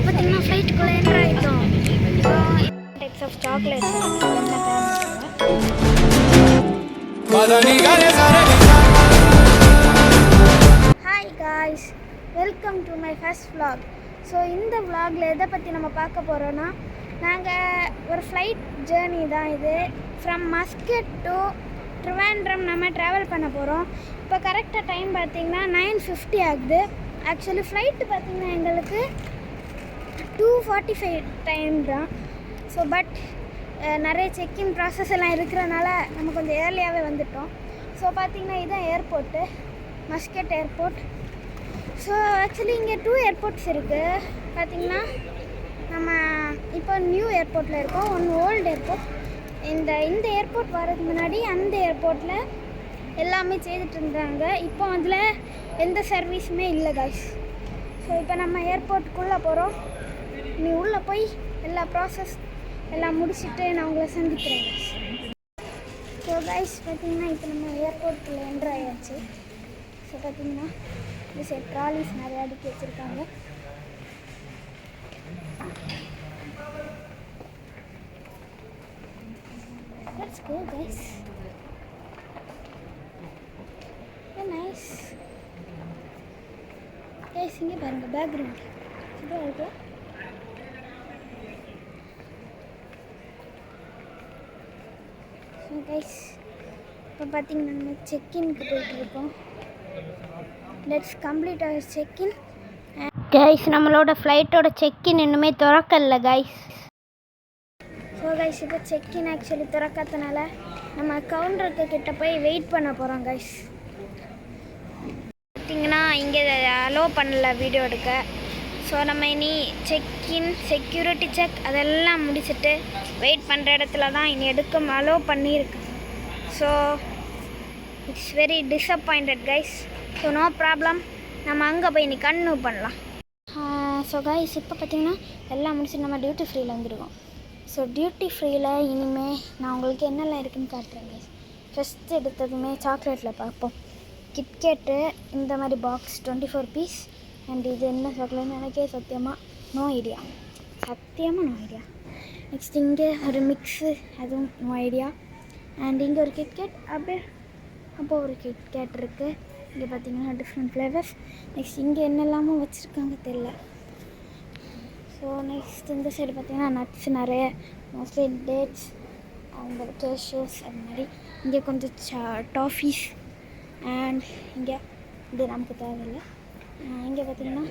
பார்த்தீங்கன்னா ஃப்ளைட்டுக்குள்ளே என்ட்ரு ஆகிட்டோம். So types of chocolates என்ன hi guys, welcome to my first vlog. So இந்த vlogல எதை பற்றி நம்ம பார்க்க போகிறோன்னா, நாங்கள் ஒரு ஃப்ளைட் ஜேர்னி தான் இது. ஃப்ரம் மஸ்கட் டு ட்ரிவாண்ட்ரம் நம்ம ட்ராவல் பண்ண போகிறோம். இப்போ கரெக்டாக டைம் பார்த்திங்கன்னா 9:50 ஆகுது. ஆக்சுவலி ஃப்ளைட்டு பார்த்திங்கன்னா எங்களுக்கு 2:45 டைம் தான். ஸோ பட் நிறைய செக்இன் ப்ராசஸ் எல்லாம் இருக்கிறனால நம்ம கொஞ்சம் ஏர்லியாகவே வந்துட்டோம். ஸோ பார்த்திங்கன்னா இதுதான் airport, Muscat airport. So actually இங்கே 2 ஏர்போர்ட்ஸ் இருக்குது. பார்த்திங்கன்னா நம்ம இப்போ நியூ ஏர்போர்ட்டில் இருக்கோம், ஒன்று ஓல்டு ஏர்போர்ட். இந்த ஏர்போர்ட் வர்றதுக்கு முன்னாடி அந்த ஏர்போர்ட்டில் எல்லாமே செய்துட்டு இருந்தாங்க. இப்போ அதில் எந்த சர்வீஸுமே இல்லை கைஸ். ஸோ இப்போ நம்ம ஏர்போர்ட்டுக்குள்ளே போகிறோம். நீ உள்ளே போய் எல்லா ப்ராசஸ் எல்லாம் முடிச்சுட்டு நான் உங்களை சந்திக்கிறேன் கைஸ். ஸோ கைஸ் பார்த்திங்கன்னா இப்போ நம்ம ஏர்போர்ட்டுக்குள்ளே என்ட்ரு ஆயாச்சு. ஸோ பார்த்திங்கன்னா இந்த ட்ராலிஸ் நிறையா அடுக்கி வச்சுருக்காங்க. Let's go guys. Nice. Guys, இங்கே பாருங்க பேக்ரவுண்ட் சூப்பராக இருக்கு. ஸோ கைஸ் இப்போ பார்த்தீங்கன்னா நம்ம செக்இன்க்கு போயிட்டுருக்கோம். Let's complete our check in. Guys நம்மளோட ஃப்ளைட்டோட செக்இன் இன்னுமே திறக்கல கைஸ். ஸோ கைஸ் இப்போ செக்இன் ஆக்சுவலி திறக்காதனால நம்ம கவுண்டருக்கு கிட்ட போய் வெயிட் பண்ண போகிறோம் கைஸ். பார்த்திங்கன்னா இங்கே அலோவ் பண்ணல வீடியோ எடுக்க. ஸோ நம்ம இனி செக்இன் செக்யூரிட்டி செக் அதெல்லாம் முடிச்சுட்டு வெயிட் பண்ணுற இடத்துல தான் இனி எடுக்க அலோவ் பண்ணியிருக்கு. So it's very disappointed guys. So no problem, நம்ம அங்கே போய் இனி கன்டினியூ பண்ணலாம். ஸோ கைஸ் இப்போ பார்த்திங்கன்னா எல்லாம் முடிச்சுட்டு நம்ம டியூட்டி ஃப்ரீயில் வந்துருக்கோம். ஸோ டியூட்டி ஃப்ரீயில் இனிமேல் நான் உங்களுக்கு என்னெல்லாம் இருக்குதுன்னு காட்டுறேன் கைஸ். ஃபஸ்ட்டு எடுத்ததுமே சாக்லேட்டில் பார்ப்போம். கிட்கேட்டு இந்த மாதிரி பாக்ஸ் 24 பீஸ். அண்ட் இது என்ன சாக்லேட்னு எனக்கே சத்தியமாக நோ ஐடியா. நெக்ஸ்ட் இங்கே ஒரு மிக்ஸு, அதுவும் நோ ஐடியா. அண்ட் இங்கே ஒரு கிட்கேட், அப்போ ஒரு கிட்கேட் இருக்குது. இங்கே பார்த்திங்கன்னா டிஃப்ரெண்ட் ஃப்ளேவர்ஸ். நெக்ஸ்ட் இங்கே என்னெல்லாமோ வச்சுருக்காங்க தெரில. ஸோ நெக்ஸ்ட் இந்த சைடு பார்த்திங்கன்னா நட்ஸ் நிறைய, மோஸ்ட்லி டேட்ஸ் அந்த கேஷ்யூஸ் அது மாதிரி. இங்கே கொஞ்சம் டாஃபீஸ். அண்ட் இங்கே இது நமக்கு தேவையில்லை. இங்கே பார்த்திங்கன்னா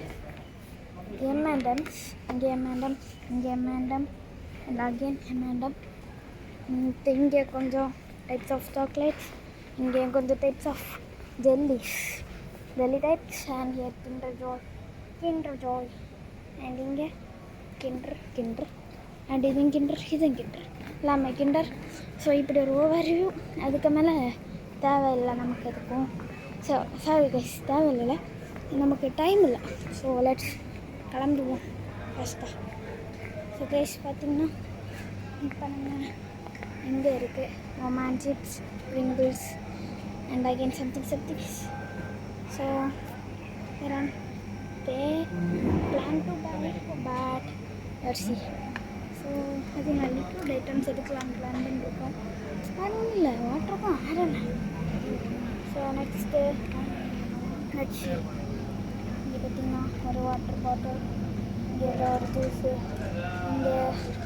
M&M's, இங்கே M&M அண்ட் அகெயின் M&M. இங்கே கொஞ்சம் டைப்ஸ் ஆஃப் சாக்லேட்ஸ், இங்கே கொஞ்சம் types of jelly types. And இங்கே கிண்டர் ஜாய் அண்ட் இங்கே கிண்டர் அண்ட் இதுவும் கிண்டர் எல்லாமே கிண்டர். ஸோ இப்படி ஒரு ஓவர்வியூ. அதுக்கு மேலே தேவையில்லை நமக்கு எதுக்கும். ஸோ சாரி கைஸ், தேவையில்லை, நமக்கு டைம் இல்லை. ஸோ லெட்ஸ் கிளம்பிடுவோம் ஃபஸ்ட்டாக. ஸோ கைஸ் பார்த்திங்கன்னா இப்போ நம்ம இங்கே இருக்குது ரொமான் chips, Pringles and again something. So around they plan to buy but let's see. So அது நான் லிக்விட் ஐட்டம்ஸ் எடுக்கலான்னு பிளான் பண்ணியிருக்கோம். அது ஒன்றும் இல்லை, வாட்டருக்கும் ஆரலை. ஸோ நெக்ஸ்ட்டு இங்கே பார்த்திங்கன்னா ஒரு வாட்டர் பாட்டில், இங்கே ஒரு ஜூஸு, இங்கே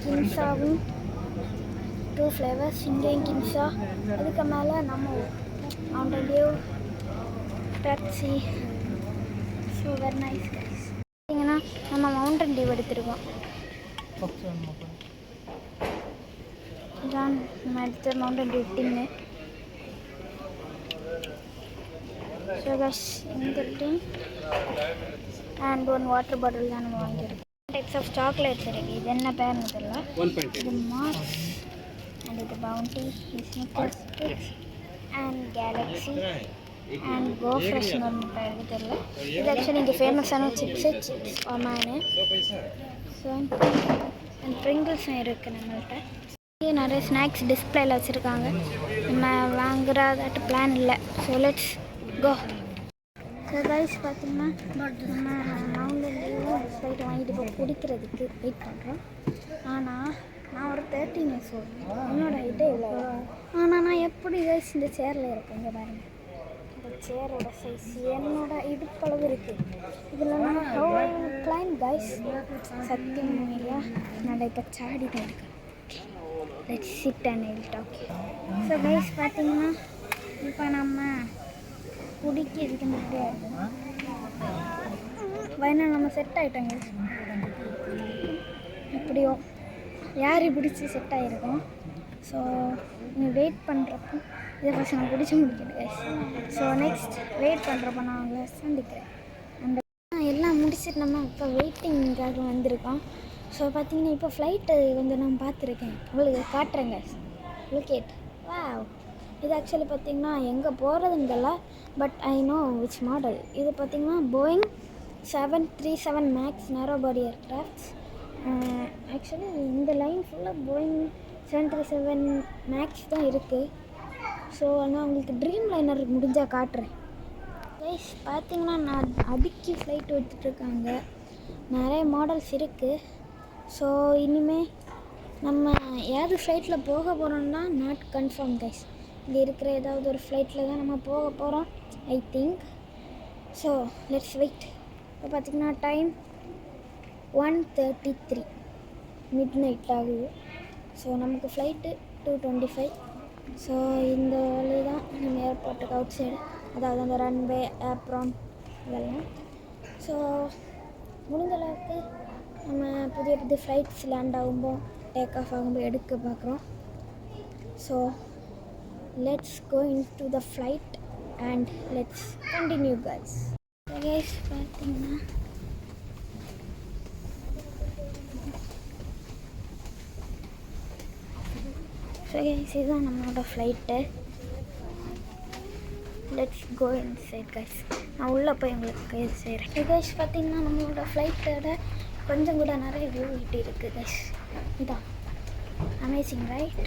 கின்ஸாவும் 2 ஃப்ளேவர்ஸ், இங்கேயும் கின்ஸா. அதுக்கு மேலே நம்ம mountain due, Pepsi. So very nice guys. பார்த்தீங்கன்னா நம்ம மவுண்டன் டியூ எடுத்துருக்கோம். இதான் நம்ம எடுத்த மவுண்டன் டியூ டின்னு. ஸோ கைஸ் இந்த டின் அண்ட் 1 வாட்டர் பாட்டில் தான் நம்ம வாங்கியிருக்கோம். டைப்ஸ் ஆஃப் சாக்லேட்ஸ் இருக்குது. இது என்ன பேர்னு தெரியல. இது மார்ஸ் அண்ட் இது Bounty, Snickers and Galaxy and go ஃப்ரெஷ்னு ஒரு முட்டை இருக்குது தெரியல. இது ஆக்சுவலி இங்கே ஃபேமஸான சிப்ஸ் ஒமானு. ஸோ அண்ட் ப்ரிங்கிள்ஸும் இருக்குது நம்மள்கிட்ட. இங்கே நிறைய ஸ்நாக்ஸ் டிஸ்பிளேயில் வச்சுருக்காங்க. நம்ம வாங்குறதாட்டு பிளான் இல்லை. So let's go. So guys பார்த்திங்கன்னா நம்ம மவுண்டன் டியூ ஃப்ளைட்டை வாங்கிட்டு போய் குடிக்கிறதுக்கு வெயிட் பண்ணுறோம். ஆனால் நான் ஒரு 13 இயர்ஸ் ஓல்டு, என்னோட ஹைட்டே இவ்வளோ. ஆனால் நான் எப்படி கைஸ் இந்த சேரில் இருக்கேன். இங்கே பாருங்கள், இந்த சேரோட சைஸ் என்னோட இடுப்பளவு இருக்குது. இதில் நான் how I will claim guys, சத்தியம் இல்லையா, நான் இப்போ சாடி தான் இருக்கேன். Let's sit and I will talk. So guys பார்த்தீங்கன்னா இப்போ நம்ம குடிக்கிறதுக்கு முடியாது, வயநாடு நம்ம செட் ஆகிட்டோங்க. எப்படியோ யார் பிடிச்சி செட் ஆகிருக்கோம். ஸோ நீங்கள் வெயிட் பண்ணுறப்போ இதை ஃபஸ்ட் நான் பிடிச்சி முடிக்கிறேன் கைஸ். ஸோ நெக்ஸ்ட் வெயிட் பண்ணுறப்போ நான் உங்களை சந்திக்கிறேன். அந்த எல்லாம் முடிச்சுட்டு நம்ம இப்போ வெயிட்டிங்காக வந்திருக்கோம். ஸோ பார்த்தீங்கன்னா இப்போ ஃப்ளைட்டு கொஞ்சம் நான் பார்த்துருக்கேன், உங்களுக்கு காட்டுறேங்க. லொக்கேட் வாவ், இது ஆக்சுவலி பார்த்திங்கன்னா எங்கே போகிறதுன்னு தெரியல, but I know which model. இது பார்த்திங்கன்னா போயிங் 737 மேக்ஸ் நேரோ பாடி ஏர்க்ராஃப்ட்ஸ். ஆக்சுவலி இந்த லைன் ஃபுல்லாக போயிங் 737 மேக்ஸ் தான் இருக்குது. ஸோ நான் உங்களுக்கு ட்ரீம் லைனர் முடிஞ்சால் காட்டுறேன் கைஸ். பார்த்திங்கன்னா நான் அதுக்கு ஃப்ளைட் எடுத்துகிட்ருக்காங்க, நிறைய மாடல்ஸ் இருக்குது. ஸோ இனிமேல் நம்ம ஏதாவது ஃப்ளைட்டில் போக போகிறோம்னா நாட் கன்ஃபார்ம் கைஸ். இங்கே இருக்கிற ஏதாவது ஒரு ஃப்ளைட்டில் தான் நம்ம போக போகிறோம் I think. So let's wait. இப்போ பார்த்திங்கன்னா டைம் 1:33 மிட் நைட் ஆகுது. ஸோ நமக்கு ஃப்ளைட்டு 2:25. ஸோ இந்த வழி தான் நம்ம ஏர்போர்ட்டுக்கு அவுட் சைடு, அதாவது அந்த ரன்வே ஆப்ரான் இதெல்லாம். ஸோ முடிஞ்ச அளவுக்கு நம்ம புதிய புதிய ஃப்ளைட்ஸ் லேண்ட் ஆகும்போது டேக் ஆஃப் ஆகும்போது எடுக்க பார்க்குறோம். So let's go into the flight and let's continue guys. So guys பார்த்தீங்கன்னா இதுதான் நம்மளோட ஃப்ளைட்டு. Let's go inside guys. நான் உள்ளே போய் உங்களுக்கு கைஸ் செய்கிறேன். கைஸ் பார்த்தீங்கன்னா நம்மளோட ஃப்ளைட்டோட கொஞ்சம் கூட நிறைய வியூ கிட்டே இருக்குது கைஸ். இதான் அமேசிங் ரைட்.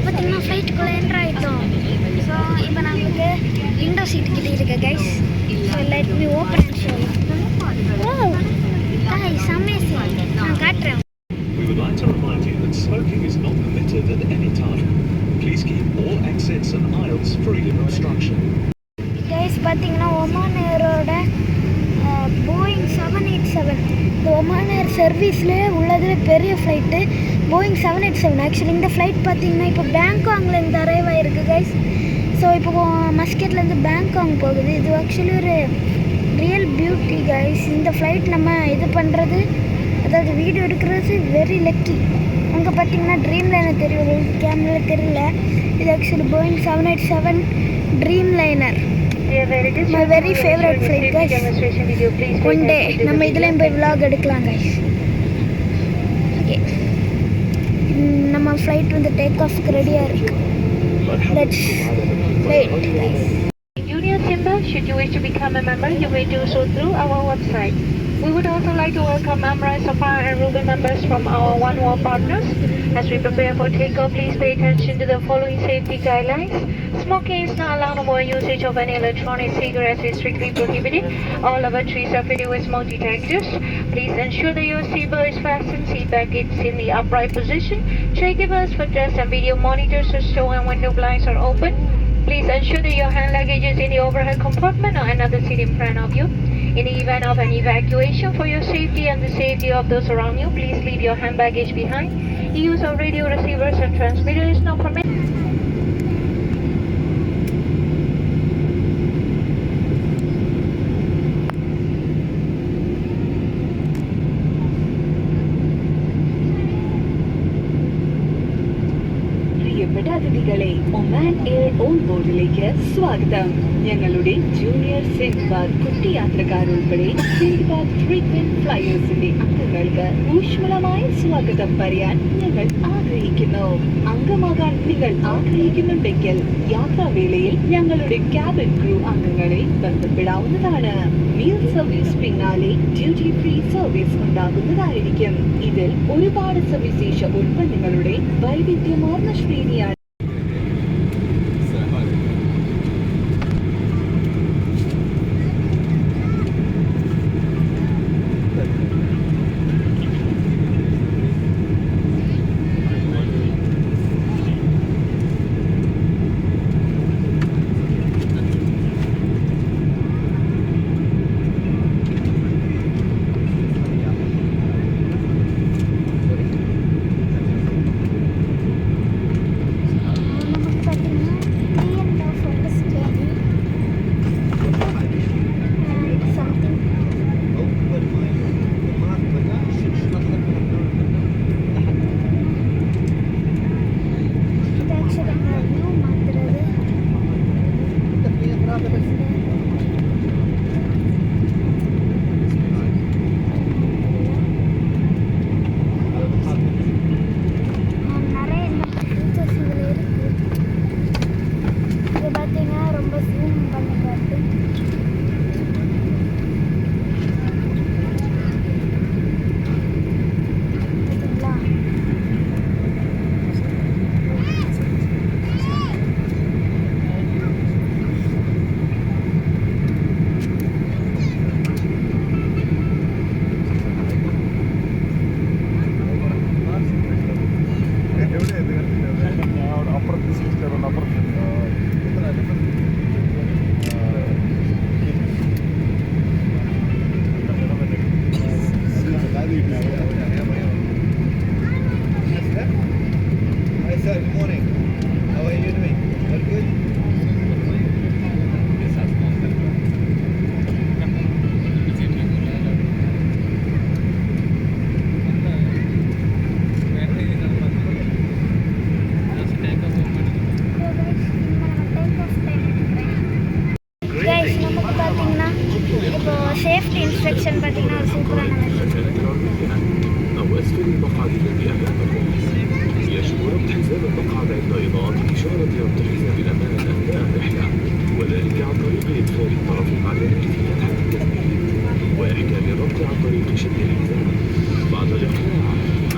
பார்த்தீங்கன்னா ஃப்ளைட்டுக்குள்ளே என்ட்ரு ஆகிட்டோம். ஸோ இப்போ நம்மளுக்கு விண்டோ சீட் கிட்டே இருக்கு guys. So let me open and show you. Guys amazing, நான் காட்டுறேன். We would like to remind you that smoking is not permitted at any time. Please keep all exits and aisles free of obstruction. Guys பார்த்தீங்கன்னா Oman ஏரோட Boeing 787, இந்த Oman ஏர் சர்வீஸில் உள்ளதில் பெரிய flight Boeing 787. Actually இந்த flight பார்த்தீங்கன்னா இப்போ பேங்காங்லேருந்து arrive ஆகிருக்கு guys. So இப்போ மஸ்கெட்லேருந்து Bangkok போகுது. இது ஆக்சுவலி ஒரு ரியல் பியூட்டி கைஸ். இந்த ஃப்ளைட் நம்ம இது பண்ணுறது, அதாவது வீடியோ எடுக்கிறது வெரி லக்கி. அங்கே பார்த்தீங்கன்னா ட்ரீம் லைனர் தெரியும், கேமராவில் தெரியல. இது actually Boeing 787 Dreamliner, my very favourite flight guys. One day நம்ம இதுலேயும் போய் விலாக் எடுக்கலாம் கைஸ். ஓகே, நம்ம ஃப்ளைட் வந்து டேக் ஆஃப்க்கு ரெடியாக இருக்குது. Let's wait guys. Union Simba, should you wish to become a member, you may do so through our website. We would also like to welcome Emirates, Safari and Ruby members from our OneWorld partners. As we prepare for takeoff, please pay attention to the following safety guidelines. Smoking is not allowed, or usage of any electronic cigarettes is strictly prohibited. All lavatories are fitted with smoke detectors. Please ensure that your seatbelt is fastened, seat back is in the upright position. Check the belts for dress and video monitors are shown and window blinds are open. Please ensure that your hand luggage is in the overhead compartment or another seat in front of you. In the event of an evacuation, for your safety and the safety of those around you, please leave your hand baggage behind. The use of radio receivers and transmitters is not permitted. അതിഥികളെ Oman air on ബോർഡിലേക്ക് സ്വാഗതം. ഞങ്ങളുടെ junior സിൻഡ്ബാദ് കുട്ടി യാത്രക്കാർ ഉൾപ്പെടെ സിൻഡ്ബാദ് frequent ഫ്ലയേഴ്സിന്റെ അംഗങ്ങൾക്ക് ഊഷ്മളമായ സ്വാഗതം പറയാൻ ഞങ്ങൾ ആഗ്രഹിക്കുന്നു. അംഗമാകാൻ നിങ്ങൾ ആഗ്രഹിക്കുന്നുണ്ടെങ്കിൽ യാത്രാവേളയിൽ ഞങ്ങളുടെ ക്യാബിൻ ക്രൂ അംഗങ്ങളെ ബന്ധപ്പെടാവുന്നതാണ്. മീൽ സർവീസ് പിന്നാലെ ഡ്യൂട്ടി ഫ്രീ സർവീസ് ഉണ്ടാകുന്നതായിരിക്കും. ഇതിൽ ഒരുപാട് സവിശേഷ ഉൽപ്പന്നങ്ങളുടെ വൈവിധ്യമാർന്ന ശ്രേണിയാണ്. நமக்கு பார்த்தீங்கன்னா 3.5 hours journey and something. இது ஆக்சுவலி வியூ மாத்துறது. நிறைய இந்த ஃபீச்சர்ஸ் இதில் இருக்குது. இது பார்த்தீங்கன்னா ரொம்ப ஜூம் பண்ணி காட்டு. பார்த்தீங்களா? Hi sir, good morning. How are you doing? All good? Guys நமக்கு பார்த்தீங்கன்னா இப்போ சேஃப்டி இன்ஸ்ட்ரக்ஷன் பார்த்தீங்கன்னா ஒரு சூப்பரான மெசேஜ். أو أسفل المقعد الذي أمامكم. يجب ربط حزام المقعد عند إضاءة إشارة ربط الحزام الأمان أثناء الرحلة، وذلك عن طريق إدخال الطرف المعدني في فتحة التثبيت وإحكام الربط عن طريق شد الحزام. بعد الإقلاع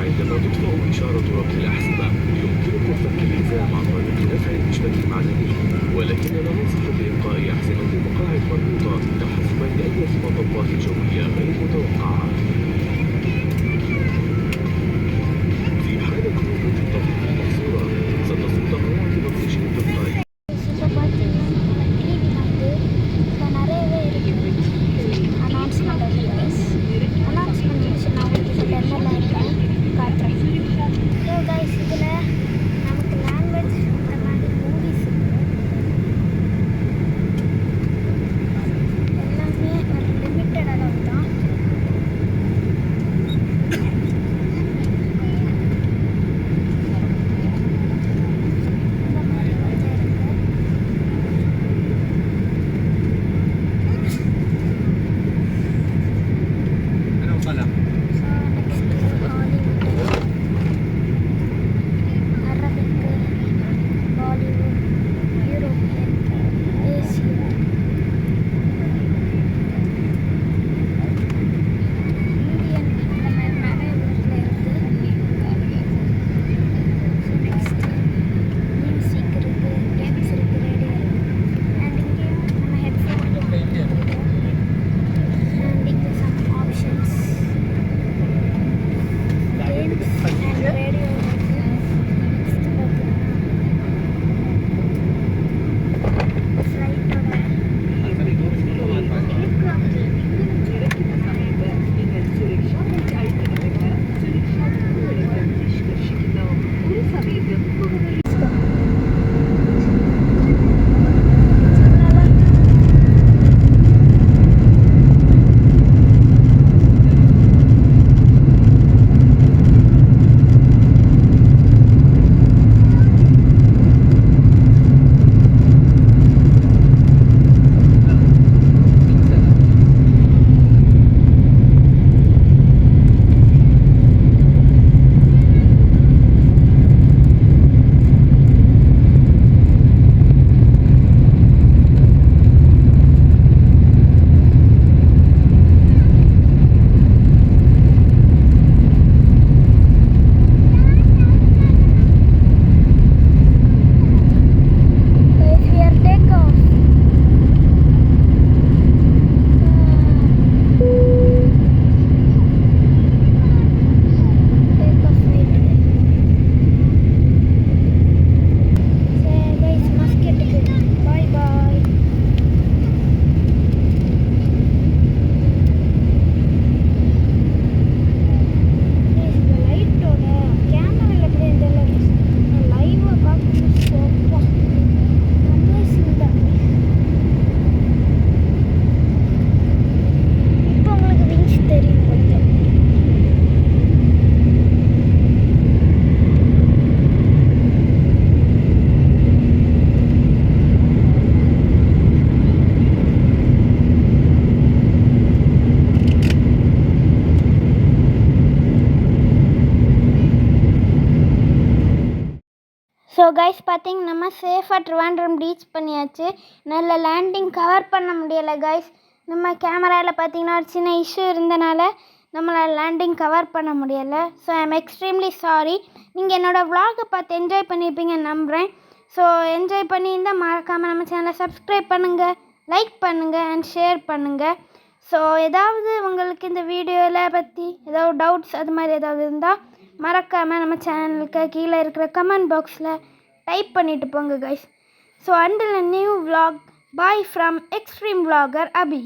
عندما تطفأ إشارة ربط الأحزمة يمكنكم فك الحزام عن طريق رفع المشبك المعدني، ولكننا ننصح بإبقاء أحزمة المقاعد مربوطة تحفظا لأي مطبات جوية غير متوقعة. في حالة وجود التطبيق المحظورة ستسقط قواعد التنشيط التلقائي. இப்போ பார்த்தீங்கன்னா டிவி வந்து இப்போ நிறையவே இருக்குது. அனௌன்ஸ்மெண்ட் அனௌன்ஸ்மெண்ட் முடிச்சு நான் உங்களுக்கு இதில் என்னெல்லாம் இருக்குன்னு காட்டுறேன். ஸோ கைஸ் இதில் நமக்கு லாங்குவேஜ் இந்த மாதிரி மூவிஸ் இருக்குது. ஸோ கைஸ் பார்த்திங்க நம்ம சேஃபாக ட்ரிவாண்ட்ரம் ரீச் பண்ணியாச்சு. நல்ல லேண்டிங் கவர் பண்ண முடியலை கைஸ். நம்ம கேமராவில் பார்த்திங்கன்னா ஒரு சின்ன இஷ்யூ இருந்தனால நம்மளால் லேண்டிங் கவர் பண்ண முடியலை. So I am extremely sorry. நீங்கள் என்னோடய vlog பார்த்து என்ஜாய் பண்ணியிருப்பீங்கன்னு நம்புகிறேன். ஸோ என்ஜாய் பண்ணியிருந்தால் மறக்காமல் நம்ம சேனலை சப்ஸ்கிரைப் பண்ணுங்கள், லைக் பண்ணுங்கள் அண்ட் ஷேர் பண்ணுங்கள். ஸோ ஏதாவது உங்களுக்கு இந்த வீடியோவில் பற்றி ஏதாவது டவுட்ஸ் அது மாதிரி ஏதாவது இருந்தால் மறக்காமல் நம்ம சேனலுக்கு கீழே இருக்கிற கமெண்ட் பாக்ஸில் டைப் பண்ணிவிட்டு போங்க guys. So until a new vlog, bye from Extreme Vlogger Abhi.